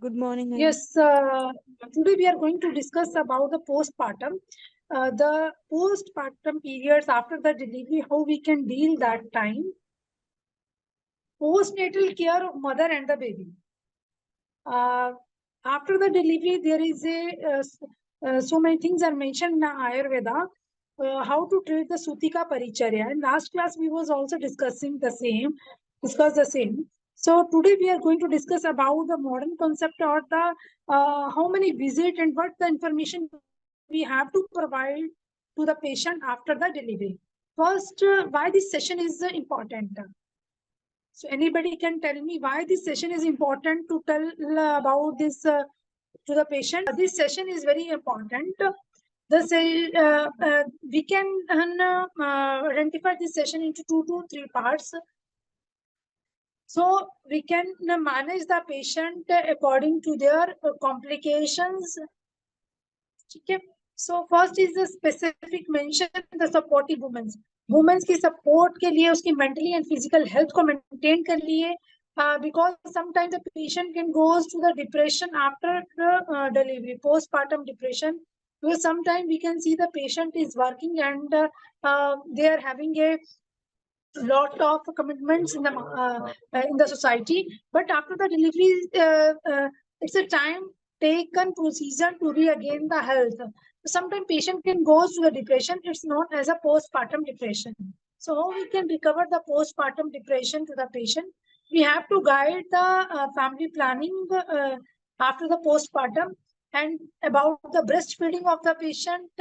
Good morning, ma'am. Yes, today we are going to discuss about the postpartum. The postpartum periods after the delivery, how we can deal that time. Postnatal care of mother and the baby. Uh, After the delivery, there is so many things are mentioned in Ayurveda. How to treat the Sutika Paricharya. In last class, we was also discuss the same. So today we are going to discuss about the modern concept or the how many visit and what the information we have to provide to the patient after the delivery. First, why this session is important. So anybody can tell me why this session is important to tell about this to the patient. This session is very important. We can identify this session into 2 to 3 parts. So we can manage the patient according to their complications. Okay. So first is the specific mention the supportive women's की support के लिए उसकी mentally and physical health को maintain कर लिए because sometimes the patient can goes to the depression after the delivery, postpartum depression. Because sometimes we can see the patient is working and they are having a lot of commitments in the society, but after the delivery it's a time taken procedure to regain the health. Sometimes patient can go to the depression. It's known as a postpartum depression. So how we can recover the postpartum depression to the patient? We have to guide the family planning after the postpartum, and about the breastfeeding of the patient,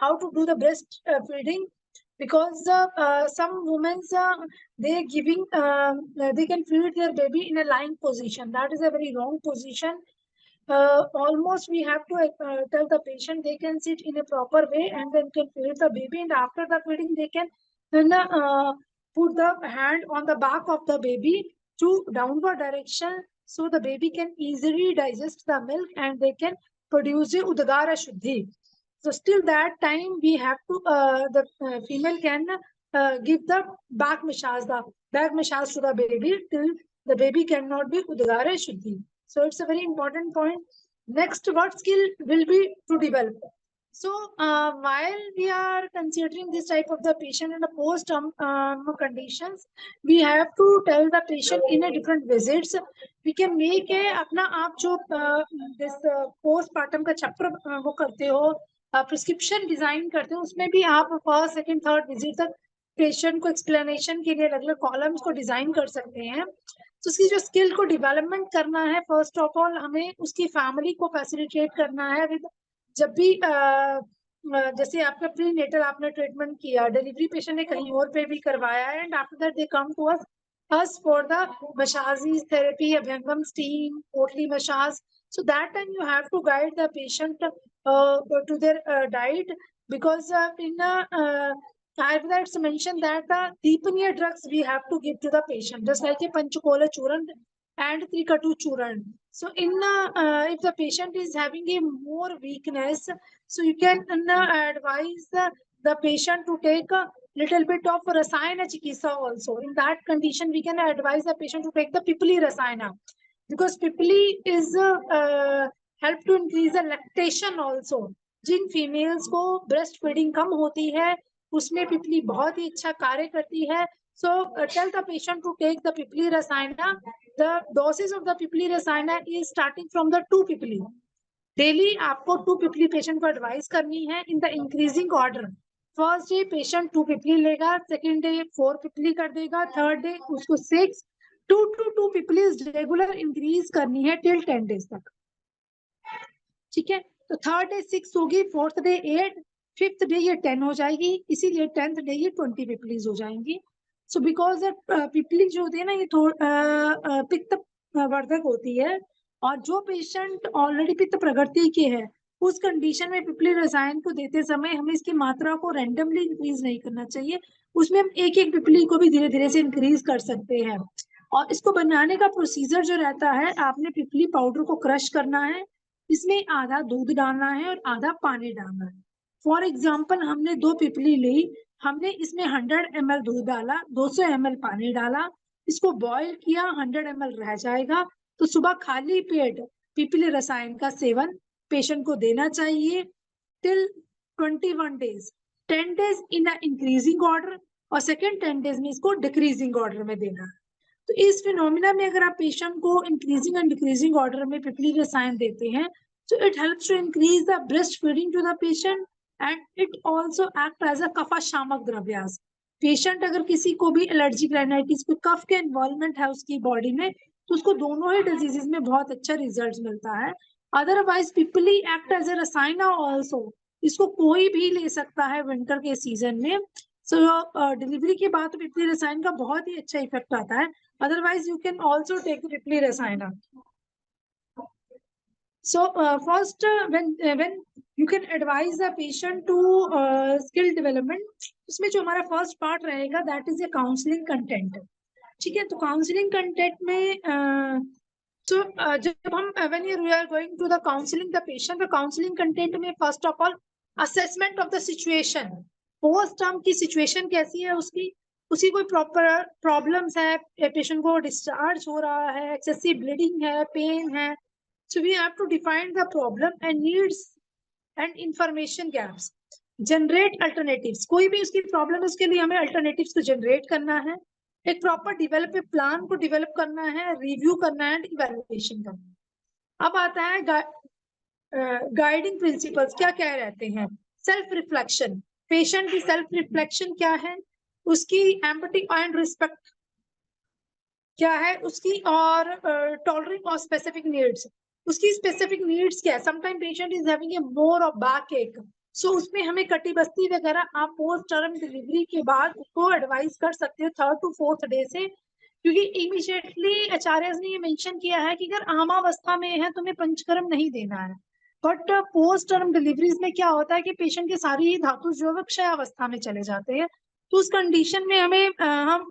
how to do the breastfeeding, because some women they can feed their baby in a lying position. That is a very wrong position. Almost we have to tell the patient they can sit in a proper way and then can feed the baby, and after the feeding they can then put the hand on the back of the baby to downward direction, so the baby can easily digest the milk and they can produce the udgara shuddhi. So still that time we have to the female can give the back massage to the baby till the baby cannot be udgara shuddhi. So it's a very important point. Next, what skill will be to develop? So while we are considering this type of the patient in the post conditions, we have to tell the patient in a different visits. We can make a अपना आप जो this postpartum का chapter वो करते हो, prescription design करते हो, उसमें भी आप फर्स्ट सेकंड थर्ड विजिट तक पेशेंट को एक्सप्लेनेशन के लिए अलग अलग कॉलम्स को डिजाइन कर सकते हैं. तो उसकी जो स्किल को डेवलपमेंट करना है, फर्स्ट ऑफ ऑल हमें उसकी फैमिली को फैसिलिटेट करना है विद. जब भी जैसे आपका प्री नेटल आपने ट्रीटमेंट किया, डिलीवरी पेशेंट ने कहीं और पे भी करवाया है, and after that they come to us for the massages, therapy, abhyangam steam, potli massage. So that time you have to guide the patient to their diet, because in Ayurveda it's mentioned that the deepaniya drugs we have to give to the patient, just like a panchakola churan and trikatu churan. So in if the patient is having a more weakness, so you can advise the patient to take a little bit of rasayana chikitsa also. In that condition, we can advise the patient to take the pipli rasayana, because pipli is help to increase the lactation also. जिन females को breast feeding कम होती है उसमें पिपली बहुत ही अच्छा कार्य करती है. So tell the patient to take the pipli rasayana. The doses of the pipli rasayana is starting from the 2 pipli. Daily आपको 2 पिपली पेशेंट को एडवाइस करनी है in the increasing order. First day patient 2 पिपली लेगा, सेकेंड डे 4 पिपली कर देगा, third day उसको 6, 2 पिपली regular increase करनी है टिल 10 डेज तक. ठीक है, तो थर्ड डे 6 होगी, फोर्थ डे 8, फिफ्थ डे ये 10 हो जाएगी, इसीलिए 10th डे ये 20 पिपलीज हो जाएंगी. सो बिकॉज पिपली जो होती है ना ये थोड़ा पित्त वर्धक होती है, और जो पेशेंट ऑलरेडी पित्त प्रगति के है उस कंडीशन में पिपली रसायन को देते समय हमें इसकी मात्रा को रैंडमली इंक्रीज नहीं करना चाहिए. उसमें हम एक एक पिपली को भी धीरे धीरे से इंक्रीज कर सकते हैं. और इसको बनाने का प्रोसीजर जो रहता है, आपने पिपली पाउडर को क्रश करना है, इसमें आधा दूध डालना है और आधा पानी डालना है. फॉर एग्जाम्पल हमने 2 पिपली ली, हमने इसमें 100 ml दूध डाला, 200 ml पानी डाला, इसको बॉईल किया, 100 ml रह जाएगा. तो सुबह खाली पेट पिपली रसायन का सेवन पेशेंट को देना चाहिए till 21 days, 10 days in increasing order और सेकेंड 10 डेज में इसको डिक्रीजिंग ऑर्डर में देना। तो इस फिनोमिना में अगर आप पेशेंट को इंक्रीजिंग एंड डिक्रीजिंग ऑर्डर में पिपली रसायन देते हैं, so it helps to increase the breastfeeding to the patient and it also act as a कफा शामक द्रव्यास। पेशेंट अगर किसी को भी एलर्जिक राइनाइटिस को कफ के इन्वॉल्वमेंट है उसकी बॉडी में, तो उसको दोनों ही डिजीजेस में बहुत अच्छा रिजल्ट मिलता है। Otherwise pippali act as a rasayana also, इसको कोई भी ले सकता है विंटर के सीजन में। सो डिलीवरी के बाद पिपली रसायन का बहुत ही अच्छा इफेक्ट आता है। Otherwise you can also take pippali rasayana. So first when you can advise the patient to skill development, उसमें जो हमारा फर्स्ट पार्ट रहेगा that is a counselling content. ठीक है, तो काउंसलिंग कंटेंट में जब हम when we are going to the counseling the patient, the counseling content में first of all assessment of the situation, post term की सिचुएशन कैसी है उसकी कोई प्रॉपर प्रॉब्लम्स है, पेशेंट को डिस्चार्ज हो रहा है, एक्सेसिव ब्लीडिंग है, पेन है। So we have to define the problem and needs and information gaps. Generate alternatives. कोई भी उसकी प्रॉब्लम है उसके लिए हमें alternatives को generate करना है, एक प्रॉपर डेवलप प्लान को डेवलप करना है, रिव्यू करना है, इवैल्यूएशन करना है। अब आता है गाइडिंग प्रिंसिपल्स क्या क्या रहते हैं। सेल्फ रिफ्लेक्शन, पेशेंट की सेल्फ रिफ्लेक्शन क्या है, उसकी एम्पैथी एंड रिस्पेक्ट क्या है उसकी, और टॉलरिंग और स्पेसिफिक नीड्स, उसकी स्पेसिफिक नीड्स क्या है। Sometime patient is having A more of back एक, सो उसमें हमें कटी बस्ती वगैरह आप पोस्ट टर्म डिलीवरी के बाद उसको एडवाइस कर सकते हो 3rd to 4th डे से, क्योंकि इमीडिएटली आचार्य ने ये मेंशन किया है कि अगर आमावस्था में है तो हमें पंचकर्म नहीं देना है। बट पोस्ट टर्म डिलीवरीज में क्या होता है कि पेशेंट के सारी ही धातु जो है क्षय अवस्था में चले जाते हैं, तो उस कंडीशन में हमें हम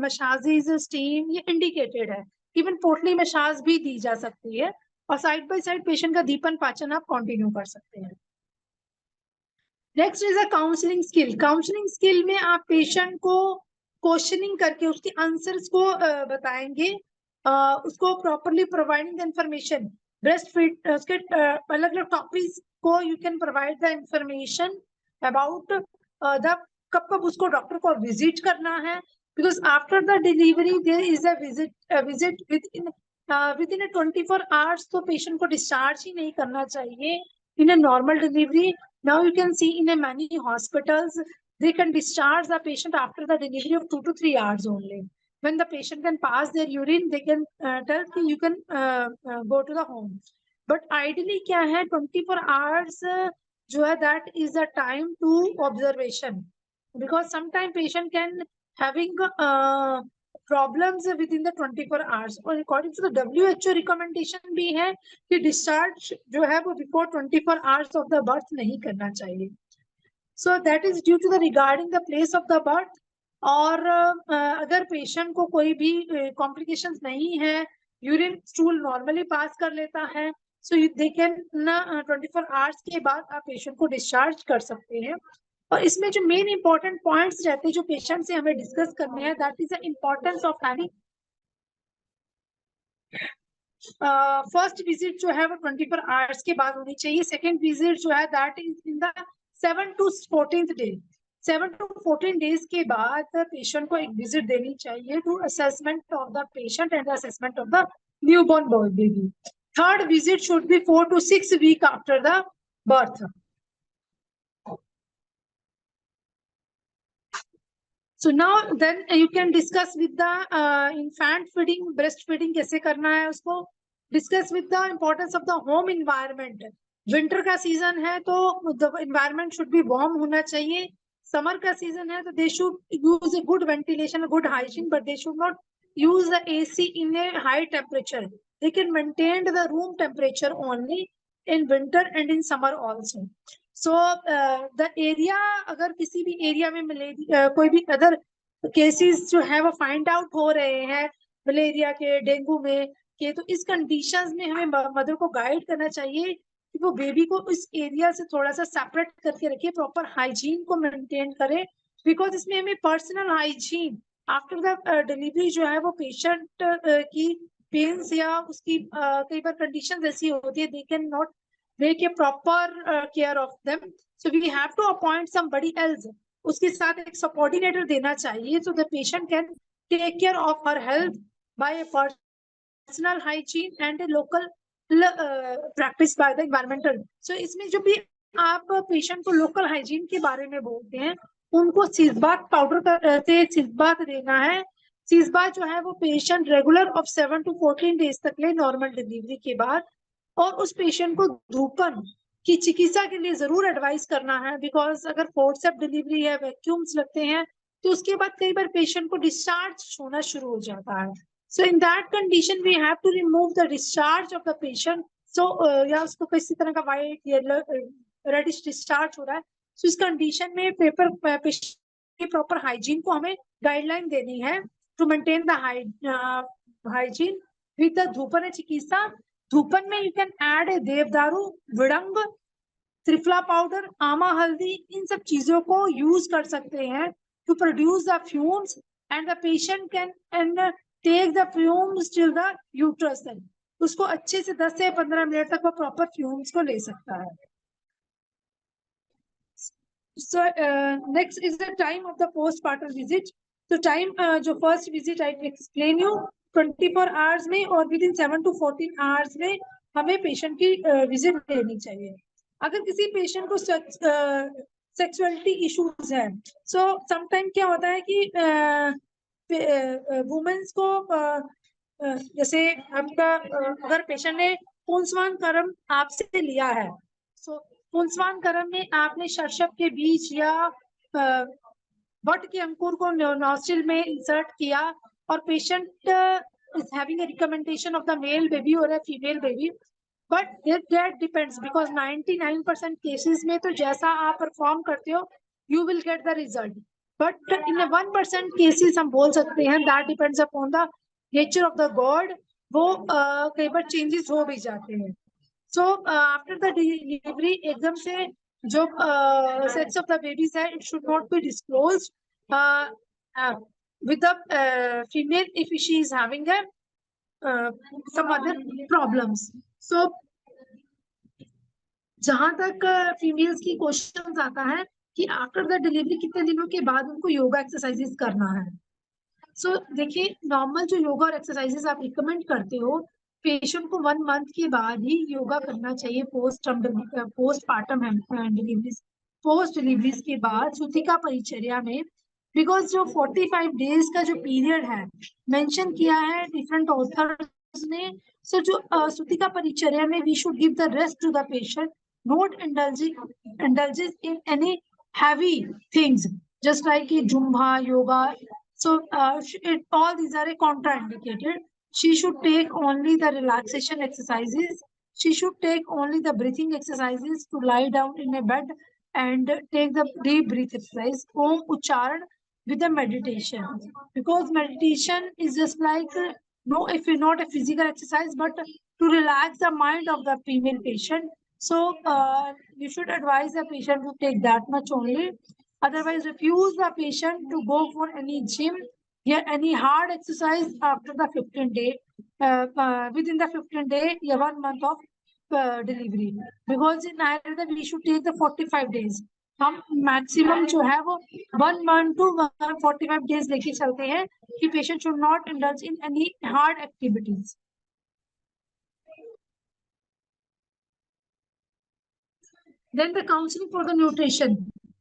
मसाजेज, स्टीम ये इंडिकेटेड है, इवन पोटली मसाज भी दी जा सकती है, और साइड बाय साइड पेशेंट का दीपन पाचन आप कंटिन्यू कर सकते हैं। Next is a counselling skill. Counselling skill में आप पेशेंट को क्वेश्चनिंग करके उसके आंसर्स को बताएंगे, उसको properly providing the information, breast feed उसके अलग अलग टॉपिक्स को you can provide the information about the कब कब उसको डॉक्टर को विजिट करना है, because after the delivery there is a visit within 24 hours, तो पेशेंट को डिस्चार्ज ही नहीं करना चाहिए इन a normal delivery. Now you can see in a many hospitals they can discharge the patient after the delivery of 2 to 3 hours only. When the patient can pass their urine, they can tell that you can go to the home. But ideally क्या है 24 hours जो है that is the time to observation, because sometime patient can having problems within the 24 hours, और according to the WHO recommendation भी है कि discharge जो है वो before 24 hours of the birth नहीं करना चाहिए। So that is due to the regarding the place of the birth. और अगर पेशेंट को कोई भी कॉम्प्लिकेशंस नहीं है, यूरिन स्टूल नॉर्मली पास कर लेता है, सो दे कैन 24 आवर्स के बाद आप पेशेंट को डिस्चार्ज कर सकते हैं। और इसमें जो मेन इंपॉर्टेंट पॉइंट्स रहते हैं जो पेशेंट से हमें डिस्कस करने हैं, that is the importance of having first visit जो है वो 24 आवर्स के बाद होनी चाहिए। सेकेंड विजिट जो है that is in the 7 to 14th day, 7 to 14 days के बाद पेशेंट को एक विजिट देनी चाहिए to assessment of the patient and assessment of the newborn baby. Third visit should be 4 to 6 week after the birth. So now then you can discuss with the infant feeding, breastfeeding कैसे करना है उसको, discuss with the importance of the home environment. Winter का season है तो the environment should be warm होना चाहिए। Summer का सीजन है तो they should use a good ventilation, a good hygiene, but they should not use the AC in a high temperature. They can maintain the room temperature only in winter and in summer also. So the area, अगर किसी भी area में malaria कोई भी other cases जो है वो find out हो रहे हैं मलेरिया के, डेंगू में के, तो इस कंडीशंस में हमें मदर को गाइड करना चाहिए कि वो बेबी को इस एरिया से थोड़ा सा सेपरेट करके रखे, प्रॉपर हाइजीन को मेंटेन करे, बिकॉज इसमें हमें personal hygiene after the delivery जो है वो पेशेंट की पेन्स या उसकी कई बार कंडीशन ऐसी होती है, they can not make a proper care of them, so we have to appoint somebody else, उसके साथ एक सबऑर्डिनेटर देना चाहिए, so the patient can take care of her health by a personal hygiene and a local practice by the environmental. So इसमें जो भी आप patient को लोकल हाइजीन के बारे में बोलते हैं, उनको सिसबात पाउडर से सिसबात देना है। सिसबात जो है वो patient regular of 7 to 14 days तक ले नॉर्मल डिलीवरी के बाद, और उस पेशेंट को धूपन की चिकित्सा के लिए जरूर एडवाइस करना है, बिकॉज अगर फोर्सेप डिलीवरी है, वैक्यूम्स लगते हैं, तो उसके बाद कई बार पेशेंट को डिस्चार्ज होना शुरू हो जाता है। So in that condition we have to remove the discharge of the patient. So या उसको किसी तरह का वाइट या रेडिश डिस्चार्ज हो रहा है, सो इस कंडीशन में प्रॉपर हाइजीन को हमें गाइडलाइन देनी है to maintain the hygiene with the dhupan chikitsa. धूपन में you can add a devdaru, vidanga, triphala powder, ama haldi, इन सब चीजों को यूज कर सकते हैं to produce the fumes, and the patient can take the fumes till the uterus. उसको अच्छे से 10 से 15 मिनट तक वो प्रॉपर फ्यूम्स को ले सकता है। So next is the time of the postpartum visit. So time जो first visit I explain you 24 hours में और within 7 to 14 hours में हमें patient की visit लेनी चाहिए। अगर किसी patient को sexuality issues है, so sometime क्या होता है कि वुमेन्स को जैसे आपका अगर पेशेंट ने पुंसवान कर्म आपसे लिया है, सो पुंसवान कर्म में आपने शर्षप के बीज या वट के अंकुर को नॉस्ट्रिल में इंसर्ट किया, और patient is having a recommendation of the male baby और a female baby, but that depends, because 99% cases में तो जैसा आप परफॉर्म करते हो you will get the result, but in 1% cases हम बोल सकते हैं that depends upon the nature of the god, वो कई बार चेंजेस हो भी जाते हैं। सो आफ्टर द डिलीवरी एकदम से जो सेक्स ऑफ द बेबीज है, it should not be disclosed with the female if she is having a some other problems. So जहां तक फीमेल्स की क्वेश्चंस आता है कि आफ्टर द डिलीवरी कितने दिनों के बाद उनको योगा एक्सरसाइजेस करना है। सो देखिए, नॉर्मल जो योगा और एक्सरसाइजेस आप रिकमेंड करते हो, पेशेंट को 1 मंथ के बाद ही योगा करना चाहिए पोस्टपार्टम डिलीवरी, पोस्ट डिलीवरीज के बाद सूतिका परिचर्या में, बिकॉज जो 45 डेज का जो पीरियड है मेंशन किया है डिफरेंट ऑथर्स ने, सो जो सूतिका परिचर्या में we should give the rest to the patient, not indulges in any heavy things just like Zumba, yoga. So all these are contraindicated. She should take only the relaxation exercises. She should take only the breathing exercises to lie down in a bed and take the deep breath exercise, Om Ucharan, with the meditation. Because meditation is just like, no, if not a physical exercise, but to relax the mind of the female patient. So you should advise the patient to take that much only. Otherwise, refuse the patient to go for any gym or any hard exercise after the 15th day, within the 15th day, 1 month of delivery. Because in Ayurveda, we should take the 45 days. हम maximum जो है वो 1 month to 145 days लेके चलते हैं कि patient should not indulge in any hard activities. Then the counseling for the nutrition.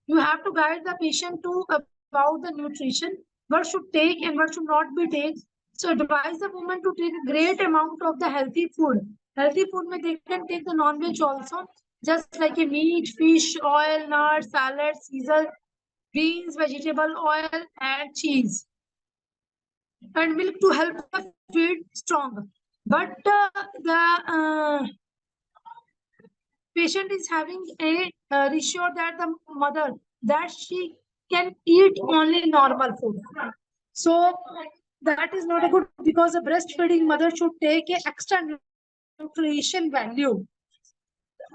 You have to guide the patient to about the nutrition, what should take and what should not be taken. So advise the woman to take a great amount of the healthy food. Healthy food may they can take the non-veg also, just like a meat, fish, oil, nuts, salad, Caesar, beans, vegetable oil, and cheese, and milk to help the feed strong. But the patient is having a reassure that the mother that she can eat only normal food. So that is not a good, because a breastfeeding mother should take a extra nutrition value,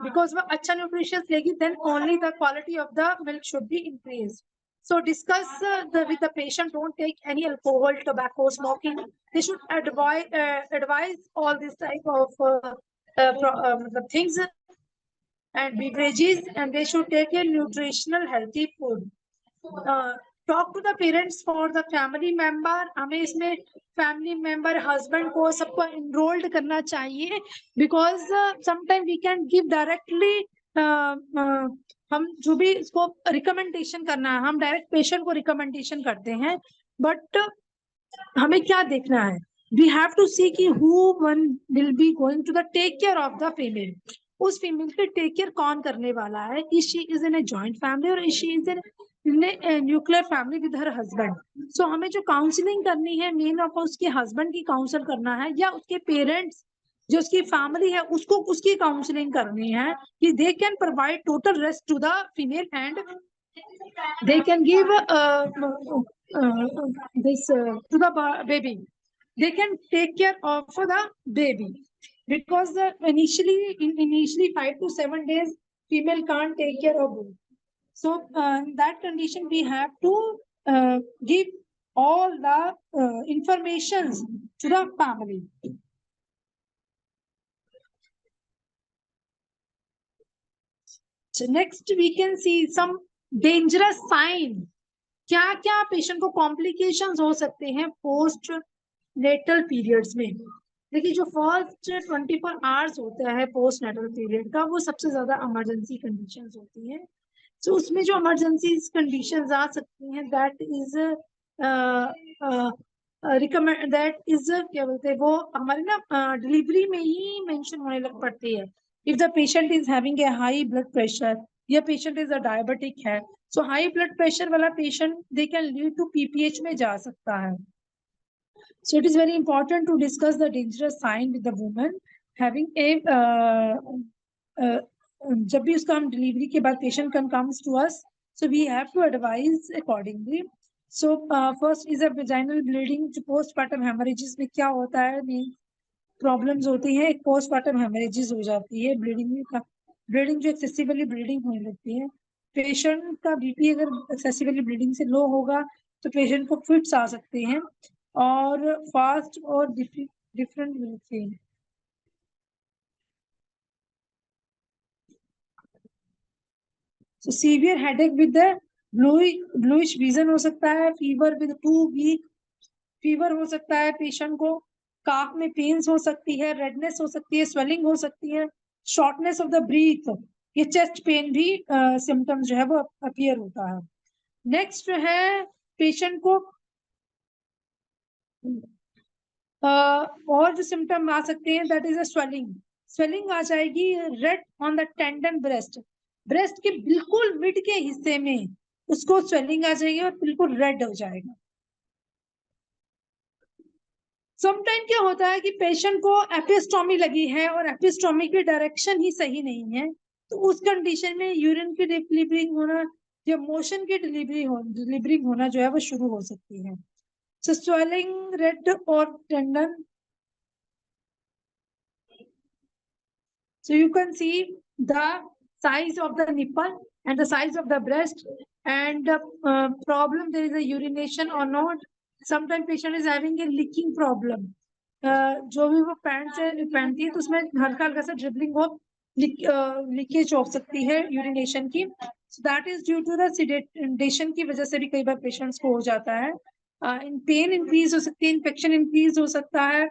because वो अच्छा nutrition लेगी, then only the quality of the milk should be increased. So discuss with the patient. Don't take any alcohol, tobacco, smoking. They should advise all this type of the things and beverages, and they should take a nutritional healthy food. Talk to the parents for the family member. हमें इसमें family member, husband को सबको enrolled करना चाहिए, because sometimes we can give directly हम जो भी इसको recommendation करना है, हम direct patient को recommendation करते हैं, but हमें क्या देखना है? We have to see कि who one will be going to the take care of the female. उस फीमेल के टेक केयर कौन करने वाला है? Is she is in a joint family or is she is in a nuclear family with her husband? So हमें जो counselling करनी है, मेन ऑफ उसके हस्बैंड की काउंसल करना है, या उसके पेरेंट्स जो उसकी फैमिली है उसको उसकी काउंसलिंग करनी है कि they can provide total rest to the female and they can give this to the baby. They can take care of the baby, because initially 5 to 7 days female can't take care of baby. So in that condition we have to give all the informations to the family. So next we can see some dangerous sign. क्या क्या patient को complications हो सकते हैं post natal periods में? देखिए, जो first 24 hours होता है पोस्ट नेटल पीरियड का, वो सबसे ज्यादा इमरजेंसी कंडीशंस होती हैं. सो उसमें जो इमरजेंसी कंडीशंस आ सकती हैं, that is recommend, that is क्या बोलते हैं वो, हमारे ना डिलीवरी में ही मेंशन होने लग पड़ती है. If the patient is having a high blood pressure, या पेशेंट इज अ डायबिटिक है, सो हाई ब्लड प्रेशर वाला patient they can lead to PPH में जा सकता है. So it is very important to discuss the dangerous sign with the woman having a जब भी उसका हम डिलीवरी के बाद patient comes to us, so we have to advise accordingly. So first is a vaginal bleeding. जो postpartum hemorrhages में क्या होता है, प्रॉब्लम्स होती है, एक postpartum hemorrhages हो जाती है, ब्लीडिंग जो एक्सेसिवली ब्लीडिंग होने लगती है. पेशेंट का बीपी अगर एक्सेसिवली ब्लीडिंग से लो होगा तो पेशेंट को फिट्स आ सकते हैं और फास्ट और डिफरेंट मिलते हैं. So severe headache with the bluish vision हो सकता है, fever with 2 week fever हो सकता है पेशेंट को, काफ में पेन्स हो सकती है, रेडनेस हो सकती है, स्वेलिंग हो सकती है, शॉर्टनेस ऑफ द ब्रीथ, ये चेस्ट पेन भी सिम्टम्स जो है वो अपीयर होता है. नेक्स्ट जो है पेशेंट को और जो सिम्टम आ सकते हैं, दैट इज अ स्वेलिंग आ जाएगी red on the tendon breast के बिल्कुल मिड के हिस्से में उसको स्वेलिंग आ जाएगी और बिल्कुल रेड हो जाएगा. समटाइम क्या होता है कि पेशेंट को एपिस्टोमी लगी है और एपिस्टोमी की डायरेक्शन ही सही नहीं है, तो उस कंडीशन में यूरिन की डिलीवरिंग होना या मोशन की डिलीवरिंग होना जो है वो शुरू हो सकती है. So swelling, red or tendon. So you can see the size of the nipple and the size of the breast, and problem there is a urination or not. Sometimes patient is having a leaking problem. जो भी वो pant से पहनती है तो उसमें हल्का हल्का सा ड्रिबलिंग हो, लीकेज हो सकती है यूरिनेशन की. So that is due to the sedation की वजह से भी कई बार पेशेंट्स को हो जाता है. इन पेन इंक्रीज हो सकती है, इन्फेक्शन इंक्रीज हो सकता है,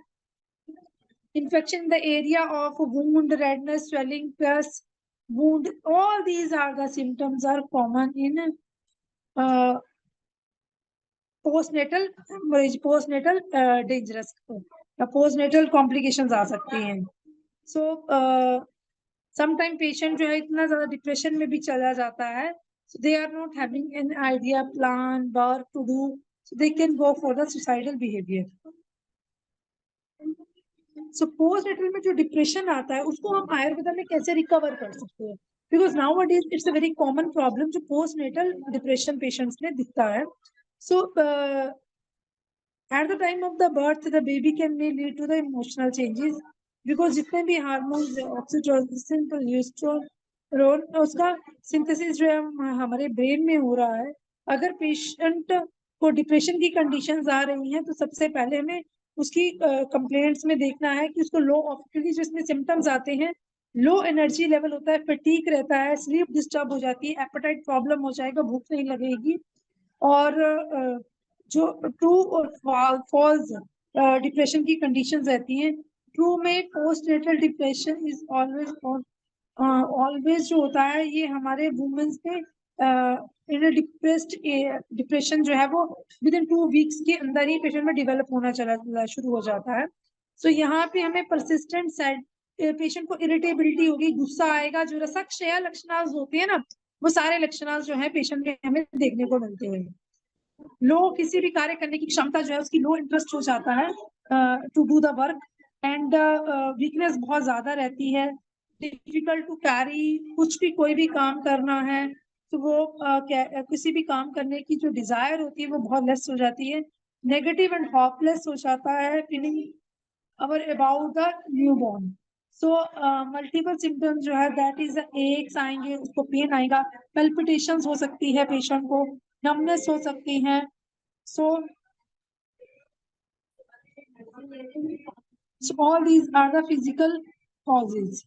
infection in the area of wound, redness, swelling, plus wound, all these are the symptoms are common in postnatal dangerous postnatal complications आ सकती हैं. सो समटाइम पेशेंट जो है इतना ज्यादा डिप्रेशन में भी चला जाता है, so they are not having an idea, plan, work to do, so they can go for the suicidal behavior. So postnatal में जो डिप्रेशन आता है उसको हम आयुर्वेदा में कैसे रिकवर कर सकते हैं, because nowadays it's a very common problem जो postnatal depression patients में दिखता है. So at the time of the birth the baby can may lead to the emotional changes, because जितने भी हार्मोन्स, ऑक्सीटोसिन, प्रोजेस्टेरोन, उसका सिंथेसिस जो है हमारे ब्रेन में हो रहा है, अगर पेशेंट को डिप्रेशन की कंडीशंस आ रही हैं तो सबसे पहले हमें उसकी कंप्लेंट्स में देखना है कि उसको क्योंकि जो इसमें सिम्टम्स आते हैं, लो एनर्जी लेवल होता है, फटीग रहता है, स्लीप डिस्टर्ब हो जाती है, एपेटाइट प्रॉब्लम हो जाएगा, भूख नहीं लगेगी। और जो ट्रू और फॉल्स डिप्रेशन की कंडीशंस रहती हैं, ट्रू में पोस्टनेटल डिप्रेशन इज ऑलवेज जो होता है ये हमारे वुमेन्स में इन डिप्रेस्ड डिप्रेशन जो है वो विद इन 2 वीक्स के अंदर ही पेशेंट में डेवलप होना शुरू हो जाता है। सो यहाँ पे हमें परसिस्टेंट सैड पेशेंट को इरिटेबिलिटी होगी, गुस्सा आएगा, जो रसक्षय लक्षण होते हैं ना, वो सारे लक्षण जो है पेशेंट में हमें देखने को मिलते हैं। लो किसी भी कार्य करने की क्षमता जो है उसकी लो इंटरेस्ट हो जाता है to do the work, and weakness बहुत ज्यादा रहती है, डिफिकल्ट टू कैरी, कुछ भी कोई भी काम करना है तो वो किसी भी काम करने की जो डिजायर होती है वो बहुत लेस हो जाती है, नेगेटिव एंड होपलेस हो जाता है feeling our about the new born. So multiple symptoms जो है दैट इज एक्स आएंगे, उसको पेन आएगा, पेल्पिटेशंस हो सकती है पेशेंट को, numbness हो सकती हैं। So all these are the physical causes.